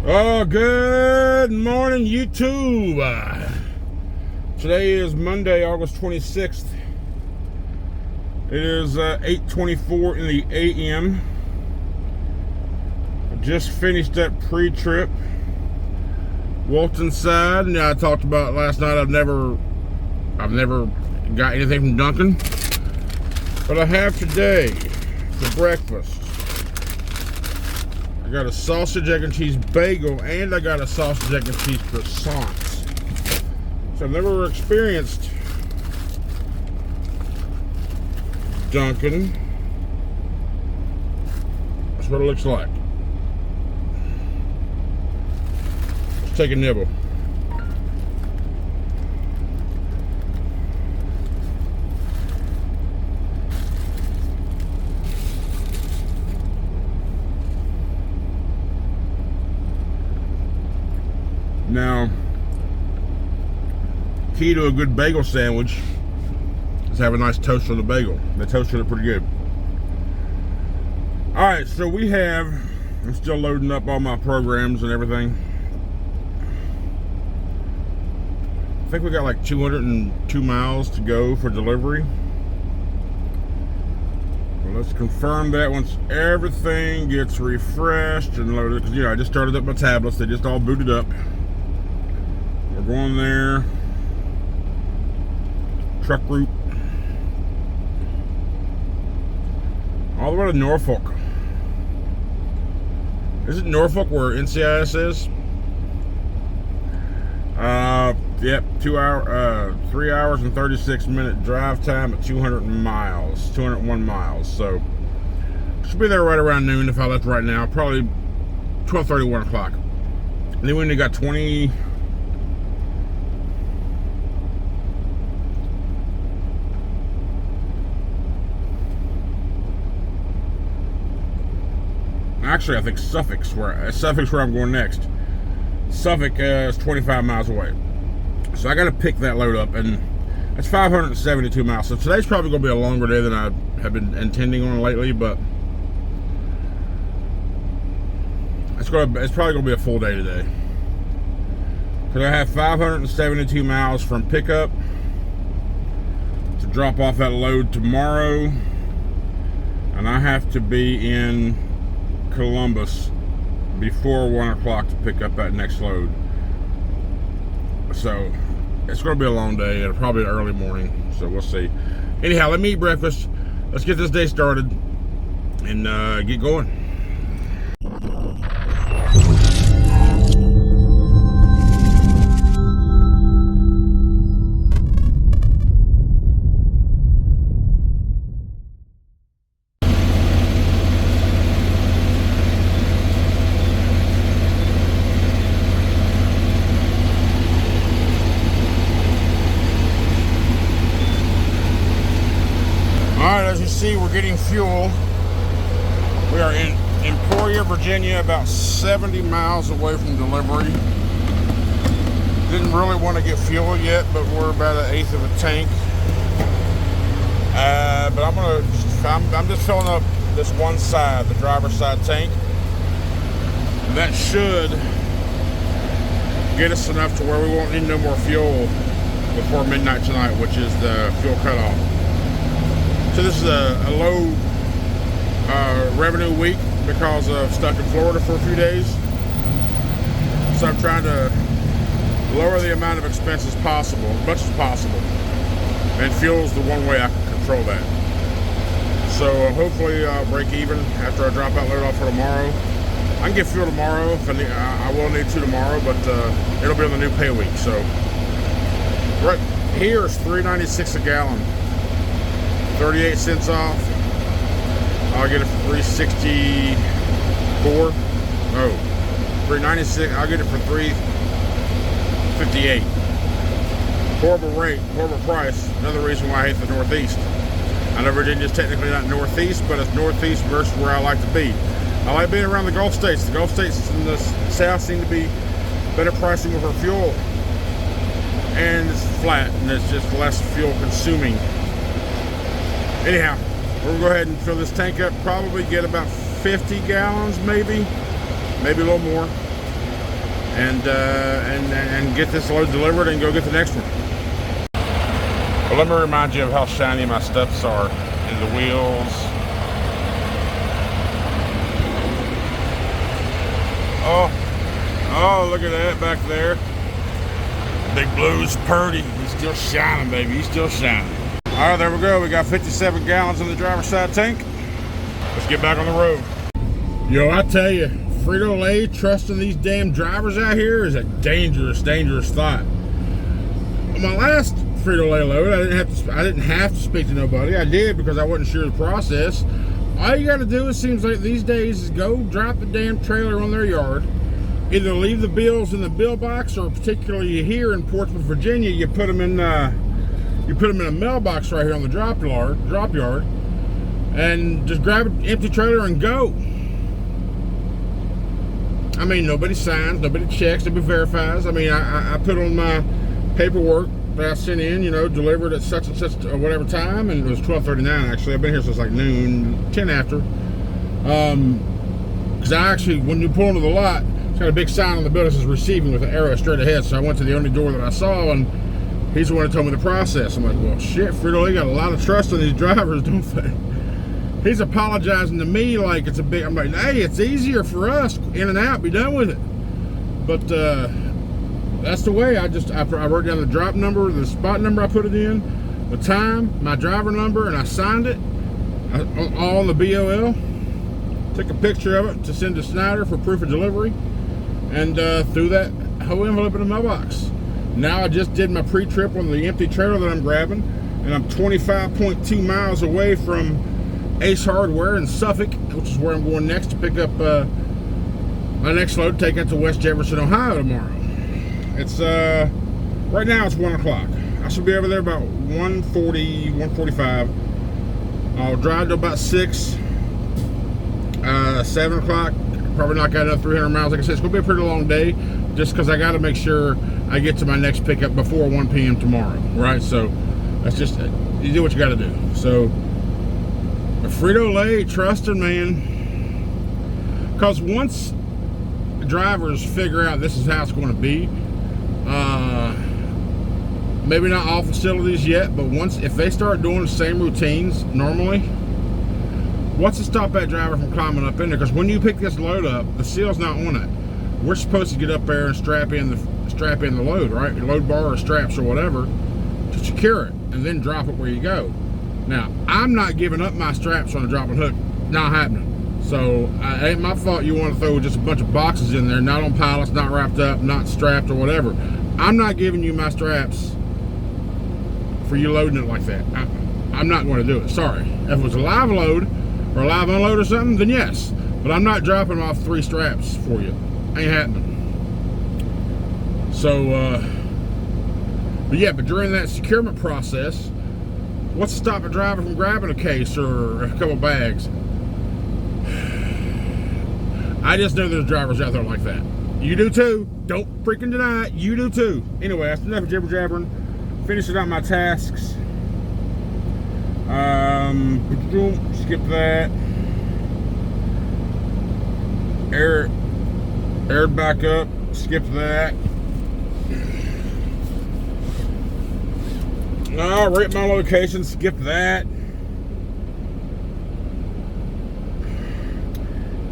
Oh, good morning, YouTube. Today is Monday, August 26th. It is 8:24 in the a.m. I just finished that pre-trip. Walton side. Now, I talked about last night. I've never got anything from Dunkin', but I have today for breakfast. I got a sausage, egg, and cheese bagel, and I got a sausage, egg, and cheese croissants. So I've never experienced Dunkin'. That's what it looks like. Let's take a nibble. Now, key to a good bagel sandwich is have a nice toast on the bagel. They toasted it pretty good. Alright, so I'm still loading up all my programs and everything. I think we got like 202 miles to go for delivery. Well, let's confirm that once everything gets refreshed and loaded. Because, I just started up my tablets. They just all booted up. We're going there. Truck route. All the way to Norfolk. Is it Norfolk where NCIS is? Yep, 3 hours and 36-minute drive time at 201 miles. So, should be there right around noon if I left right now. Probably 12:30, 1 o'clock. And then we only got 20... Actually, I think Suffolk's where I'm going next. Suffolk is 25 miles away. So I got to pick that load up, and that's 572 miles. So today's probably going to be a longer day than I have been intending on lately, but it's probably going to be a full day today. Because I have 572 miles from pickup to drop off that load tomorrow, and I have to be in Columbus before 1 o'clock to pick up that next load. So it's going to be a long day and probably an early morning, so we'll see. Anyhow, let me eat breakfast. Let's get this day started and get going. We're getting fuel. We are in Emporia, Virginia, about 70 miles away from delivery. Didn't really want to get fuel yet, but we're about an eighth of a tank. But I'm just filling up this one side, the driver's side tank. And that should get us enough to where we won't need no more fuel before midnight tonight, which is the fuel cutoff. So this is a low revenue week because I've stuck in Florida for a few days. So I'm trying to lower the amount of expenses possible, as much as possible. And fuel is the one way I can control that. So hopefully I'll break even after I drop that load off for tomorrow. I can get fuel tomorrow if I need. I will need to tomorrow, but it'll be on the new pay week. So right here is $3.96 a gallon. 38 cents off. I'll get it for $3.64. No, $3.96. I'll get it for $3.58. Horrible rate, horrible price. Another reason why I hate the Northeast. I know Virginia's technically not Northeast, but it's Northeast versus where I like to be. I like being around the Gulf States. The Gulf States in the South seem to be better pricing with our fuel, and it's flat, and it's just less fuel consuming. Anyhow, we're going to go ahead and fill this tank up. Probably get about 50 gallons, maybe a little more. and get this load delivered and go get the next one. But let me remind you of how shiny my steps are in the wheels. Oh, look at that back there. Big Blue's purdy. He's still shining, baby. He's still shining. All right, there we go. We got 57 gallons in the driver's side tank. Let's get back on the road. Yo, I tell you, Frito Lay trusting these damn drivers out here is a dangerous, dangerous thought. On my last Frito Lay load, I didn't have to speak to nobody. I did because I wasn't sure of the process. All you got to do, it seems like these days, is go drop the damn trailer on their yard. Either leave the bills in the bill box, or particularly here in Portsmouth, Virginia, you put them in a mailbox right here on the drop yard, and just grab an empty trailer and go. I mean, nobody signs, nobody checks, nobody verifies. I mean, I put on my paperwork that I sent in, delivered at such and such or whatever time, and it was 12:39 actually. I've been here since like noon, 10 after. Because I actually, when you pull into the lot, it's got a big sign on the building that says receiving with an arrow straight ahead. So I went to the only door that I saw, and he's the one that told me the process. I'm like, well, shit, Frito Lay got a lot of trust in these drivers, don't they? He's apologizing to me like it's a big. I'm like, hey, it's easier for us, in and out, be done with it. But that's the way. I wrote down the drop number, the spot number I put it in, the time, my driver number, and I signed it all on the BOL. Took a picture of it to send to Schneider for proof of delivery, and threw that whole envelope in the mailbox. Now I just did my pre-trip on the empty trailer that I'm grabbing, and I'm 25.2 miles away from Ace Hardware in Suffolk, which is where I'm going next to pick up my next load, take it to West Jefferson, Ohio tomorrow. It's right now it's 1 o'clock. I should be over there about 1:40, 1:45. I'll drive to about 6, 7 o'clock. Probably knock out another 300 miles. Like I said, it's gonna be a pretty long day, just because I got to make sure I get to my next pickup before 1 p.m. tomorrow. Right, so that's just you do what you got to do. So. Frito Lay, trusting, man. Because once drivers figure out this is how it's going to be, maybe not all facilities yet, but if they start doing the same routines normally, what's to stop that driver from climbing up in there? Because when you pick this load up, the seal's not on it. We're supposed to get up there and strap in the load, right? Your load bar or straps or whatever to secure it, and then drop it where you go. Now, I'm not giving up my straps on a drop and hook. Not happening. So, it ain't my fault you want to throw just a bunch of boxes in there, not on pallets, not wrapped up, not strapped or whatever. I'm not giving you my straps for you loading it like that. I'm not going to do it. Sorry. If it was a live load or a live unload or something, then yes. But I'm not dropping off 3 straps for you. Ain't happening. So, but during that securement process, what's to stop a driver from grabbing a case or a couple bags? I just know there's drivers out there like that. You do too. Don't freaking deny it. You do too. Anyway, that's enough jibber jabbering. Finishing out my tasks. Skip that. Aired back up. Skip that. Rate my location, skip that.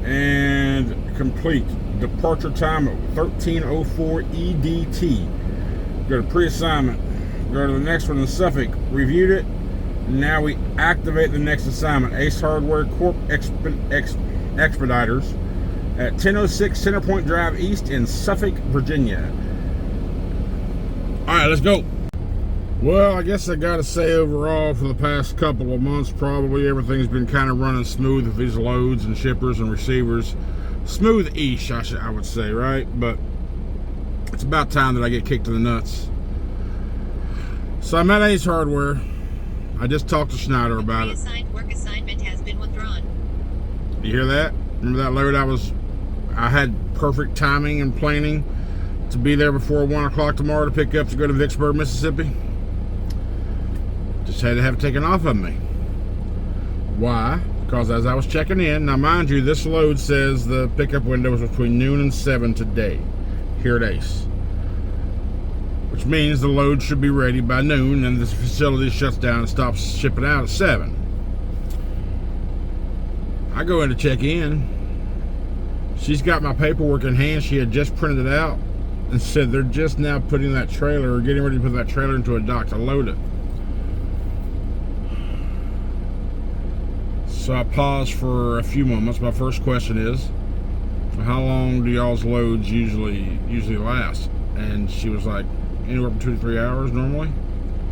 And complete. Departure time at 13:04 EDT. Go to pre-assignment. Go to the next one in Suffolk. Reviewed it. Now we activate the next assignment. Ace Hardware Corp Expeditors at 1006 Centerpoint Drive East in Suffolk, Virginia. Alright, let's go. Well, I guess I gotta say overall for the past couple of months, probably everything's been kind of running smooth with these loads and shippers and receivers. Smooth-ish, I would say, right? But it's about time that I get kicked in the nuts. So I'm at Ace Hardware. I just talked to Schneider about it. Work assignment has been withdrawn. You hear that? Remember that load I had perfect timing and planning to be there before 1 o'clock tomorrow to pick up to go to Vicksburg, Mississippi? Just had to have it taken off of me. Why? Because as I was checking in, now mind you, this load says the pickup window was between noon and 7 today. here at Ace. Which means the load should be ready by noon, and this facility shuts down and stops shipping out at 7. I go in to check in. She's got my paperwork in hand. She had just printed it out and said they're just now putting that trailer, or getting ready to put that trailer into a dock to load it. So I paused for a few moments. My first question is, so how long do y'all's loads usually last? And she was like, anywhere from 2 to 3 hours normally.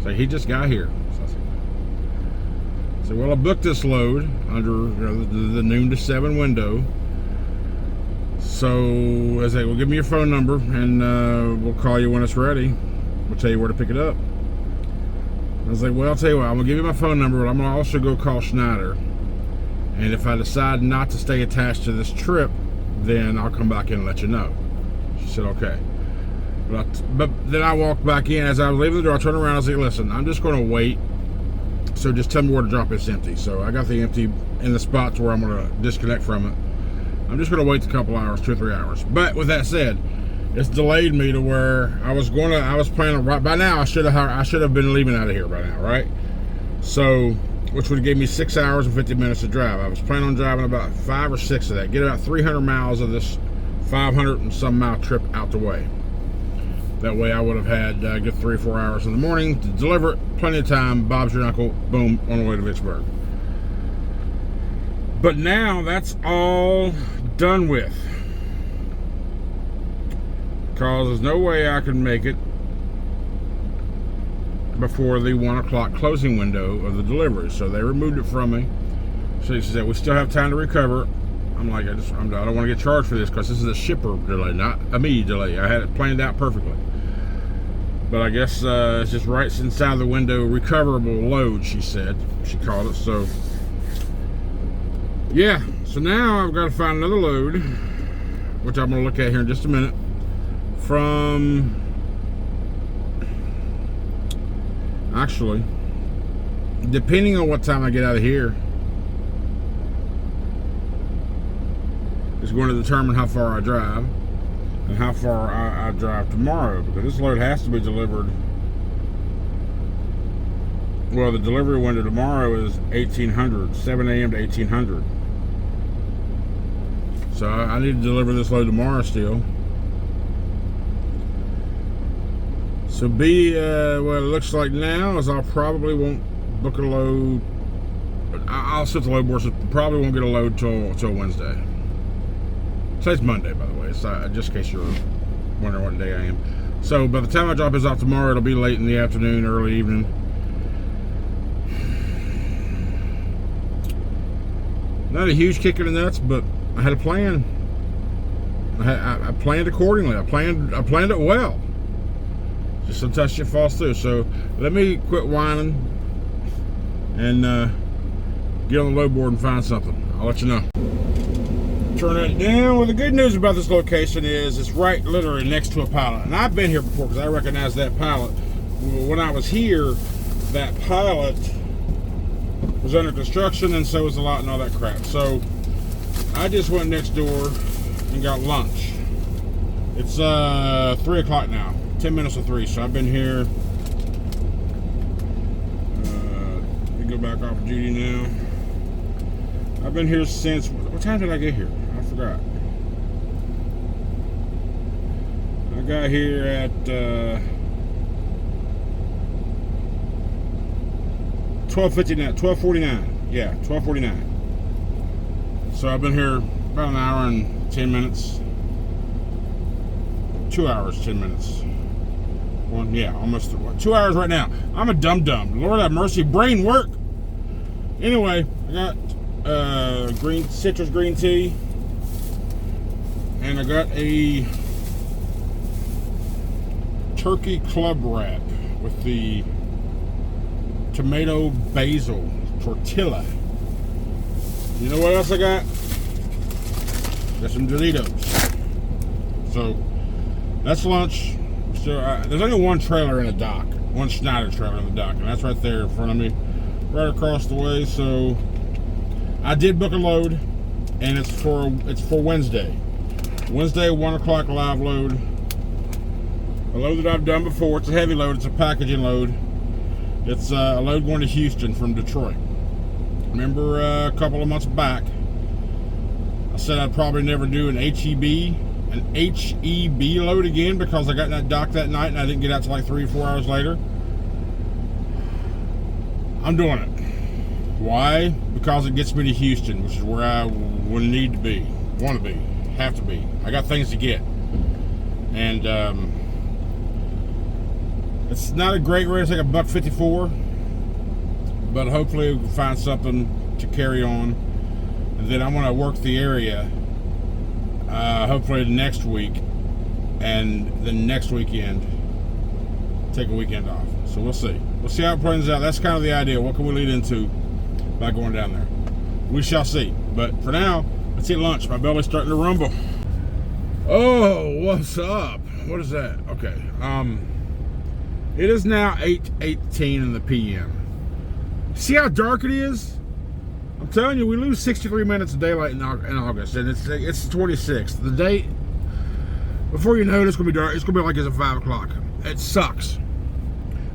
So he just got here. So I said, well, I booked this load under the noon to 7 window. So I said, well, give me your phone number and we'll call you when it's ready. We'll tell you where to pick it up. I was like, well, I'll tell you what, I'm gonna give you my phone number, but I'm gonna also go call Schneider. And if I decide not to stay attached to this trip, then I'll come back in and let you know. She said, okay. But then I walked back in. As I was leaving the door, I turned around, I was like, listen, I'm just going to wait. So just tell me where to drop this empty. So I got the empty in the spots where I'm going to disconnect from it. I'm just going to wait a couple hours, 2 or 3 hours. But with that said, it's delayed me to where I was planning right by now. I should have been leaving out of here by now, right? So, which would give me 6 hours and 50 minutes to drive. I was planning on driving about 5 or 6 of that. Get about 300 miles of this 500 and some mile trip out the way. That way I would have had good 3 or 4 hours in the morning to deliver it. Plenty of time. Bob's your uncle. Boom, on the way to Vicksburg. But now that's all done with. Because there's no way I can make it before the 1 o'clock closing window of the delivery. So they removed it from me. So she said, we still have time to recover. I'm like, I don't want to get charged for this because this is a shipper delay, not a me delay. I had it planned out perfectly. But I guess it's just right inside the window, recoverable load, she said. She called it. So, yeah. So now I've got to find another load, which I'm going to look at here in just a minute, from, actually, depending on what time I get out of here, is going to determine how far I drive and how far I drive tomorrow, because this load has to be delivered. Well, the delivery window tomorrow is 1800, 7 a.m. to 1800. So I need to deliver this load tomorrow still. So what it looks like now is I probably won't book a load. I'll set the load board, so probably won't get a load till Wednesday. Today's Monday, by the way, so just in case you're wondering what day I am. So by the time I drop this off tomorrow, it'll be late in the afternoon, early evening. Not a huge kick in the nuts, but I had a plan. I planned accordingly. I planned it well. Just sometimes shit falls through. So let me quit whining and get on the load board and find something. I'll let you know. Turn it down. Well, the good news about this location is it's right literally next to a pilot. And I've been here before because I recognize that pilot. When I was here, that pilot was under construction, and so was the lot and all that crap. So I just went next door and got lunch. It's 3 o'clock now, 10 minutes to 3. So I've been here. Let me go back off of duty now. I've been here since, what time did I get here? I forgot. I got here at 12:49. Yeah, 12:49. So I've been here about an hour and 10 minutes. 2 hours, 10 minutes. Almost 2 hours right now. I'm a dum-dum. Lord have mercy, brain work. Anyway, I got citrus green tea, and I got a turkey club wrap with the tomato basil tortilla. You know what else I got? Got some Doritos. So that's lunch. So there's only one trailer in the dock, one Schneider trailer in the dock, and that's right there in front of me, right across the way. So I did book a load, and it's for Wednesday. Wednesday, 1 o'clock live load. A load that I've done before. It's a heavy load. It's a packaging load. It's a load going to Houston from Detroit. Remember a couple of months back, I said I'd probably never do an HEB load again because I got in that dock that night and I didn't get out till like 3 or 4 hours later. I'm doing it. Why? Because it gets me to Houston, which is where I will need to be, want to be, have to be. I got things to get. And it's not a great rate. It's like $1.54, but hopefully we can find something to carry on. And then I'm going to work the area hopefully next week, and the next weekend take a weekend off. So we'll see. We'll see how it plays out. That's kind of the idea. What can we lead into by going down there? We shall see. But for now, let's eat lunch. My belly's starting to rumble. Oh, what's up? What is that? Okay. It is now 8:18 in the PM. See how dark it is? I'm telling you, we lose 63 minutes of daylight in August, and it's the 26th. The date, before you know it, it's going to be dark. It's going to be like it's at 5 o'clock. It sucks.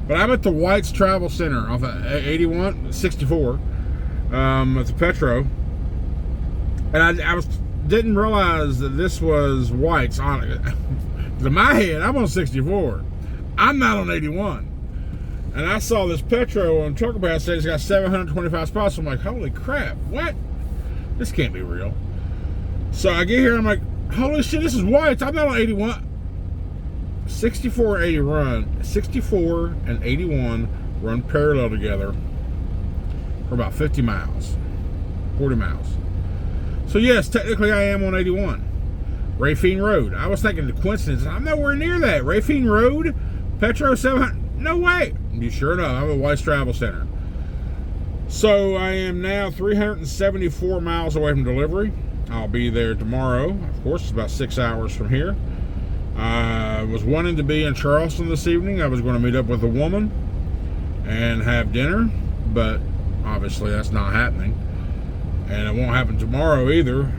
But I'm at the White's Travel Center off of 64 at the Petro. And I didn't realize that this was White's on it. In my head, I'm on 64. I'm not on 81. And I saw this Petro on Trucker Pass say it's got 725 spots. I'm like, holy crap, what? This can't be real. So I get here, I'm like, holy shit, this is White's. I'm not on 81. 64 and 81 run parallel together for about 50 miles, 40 miles. So yes, technically I am on 81. Rafine Road. I was thinking the coincidence. I'm nowhere near that. Rafine Road, Petro 700. No way. You sure enough, I'm at White's Travel Center. So I am now 374 miles away from delivery. I'll be there tomorrow. Of course, it's about 6 hours from here. I was wanting to be in Charleston this evening. I was going to meet up with a woman and have dinner, but obviously that's not happening. And it won't happen tomorrow either,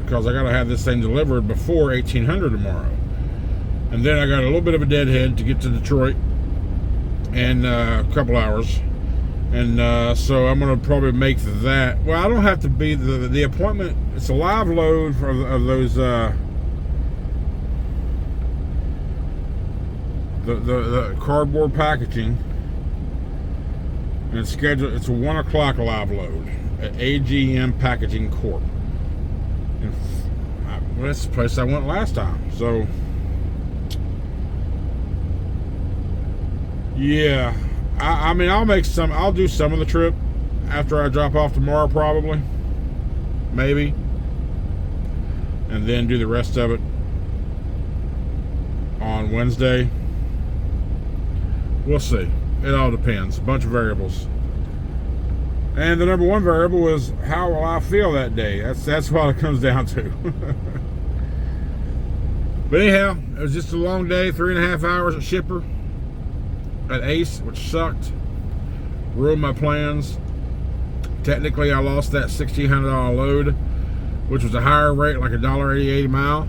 because I got to have this thing delivered before 1800 tomorrow. And then I got a little bit of a deadhead to get to Detroit in a couple hours. And so I'm going to probably make that. Well, I don't have to be the appointment. It's a live load of those the cardboard packaging, and it's scheduled. It's a 1 o'clock live load at AGM Packaging Corp. And well, that's the place I went last time. So yeah, I mean, I'll do some of the trip after I drop off tomorrow, probably, maybe, and then do the rest of it on Wednesday. We'll see. It all depends. A bunch of variables. And the number one variable is how will I feel that day. That's what it comes down to. But anyhow, it was just a long day. 3.5 hours at Shipper, at Ace, which sucked. Ruined my plans. Technically, I lost that $1,600 load, which was a higher rate, like $1.88 a mile.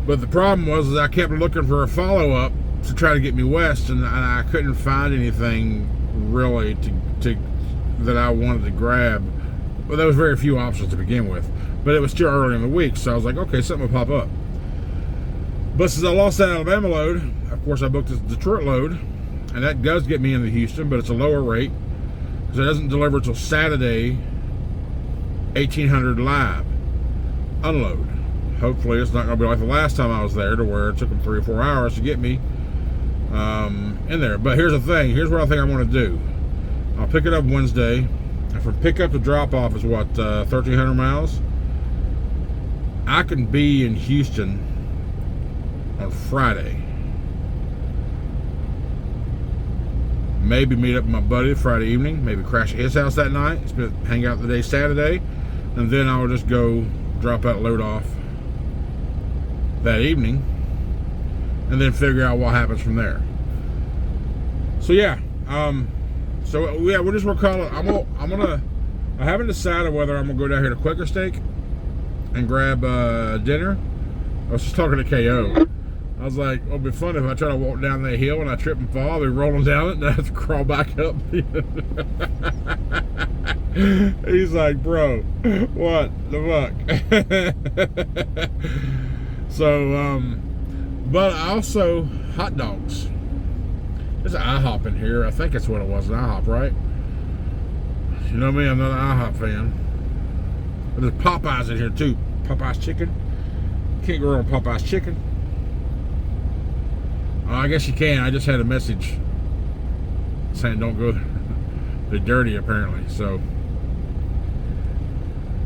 But the problem was that I kept looking for a follow-up to try to get me west, and I couldn't find anything really to that I wanted to grab. Well, there was very few options to begin with, but it was still early in the week, so I was like, okay, something will pop up. But since I lost that Alabama load, of course I booked this Detroit load, and that does get me into Houston, but it's a lower rate because it doesn't deliver till Saturday, 1800 live unload. Hopefully it's not going to be like the last time I was there, to where it took them 3 or 4 hours to get me in there. But here's the thing. Here's what I think I want to do. I'll pick it up Wednesday. And from pickup to drop off is what, 1,300 miles? I can be in Houston on Friday. Maybe meet up with my buddy Friday evening. Maybe crash at his house that night. Hang out the day Saturday. And then I'll just go drop that load off that evening, and then figure out what happens from there. So yeah, we'll just call it. I haven't decided whether I'm gonna go down here to Quaker Steak and grab dinner. I was just talking to KO. I was like, it'll be fun if I try to walk down that hill and I trip and fall. I'll be rolling down it and I have to crawl back up. He's like, bro, what the fuck? So, but also hot dogs. There's an IHOP in here. I think that's what it was, an IHOP, right? You know me, I'm not an IHOP fan. But there's Popeyes in here too. Popeyes chicken. Can't go wrong with Popeyes chicken. I guess you can. I just had a message saying don't go there. They're dirty apparently. So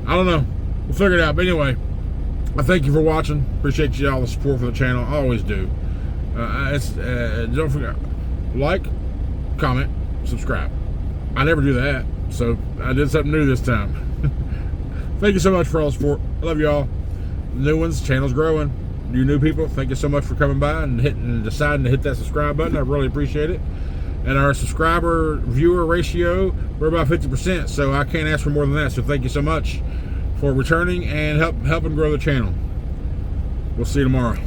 I don't know. We'll figure it out. But anyway, I thank you for watching. Appreciate you all the support for the channel. I always do. Don't forget, like, comment, subscribe. I never do that, so I did something new this time. Thank you so much for all the support. I love you all. New ones, channel's growing. You new people, thank you so much for coming by and deciding to hit that subscribe button. I really appreciate it. And our subscriber viewer ratio, we're about 50%, so I can't ask for more than that. So thank you so much for returning and helping grow the channel. We'll see you tomorrow.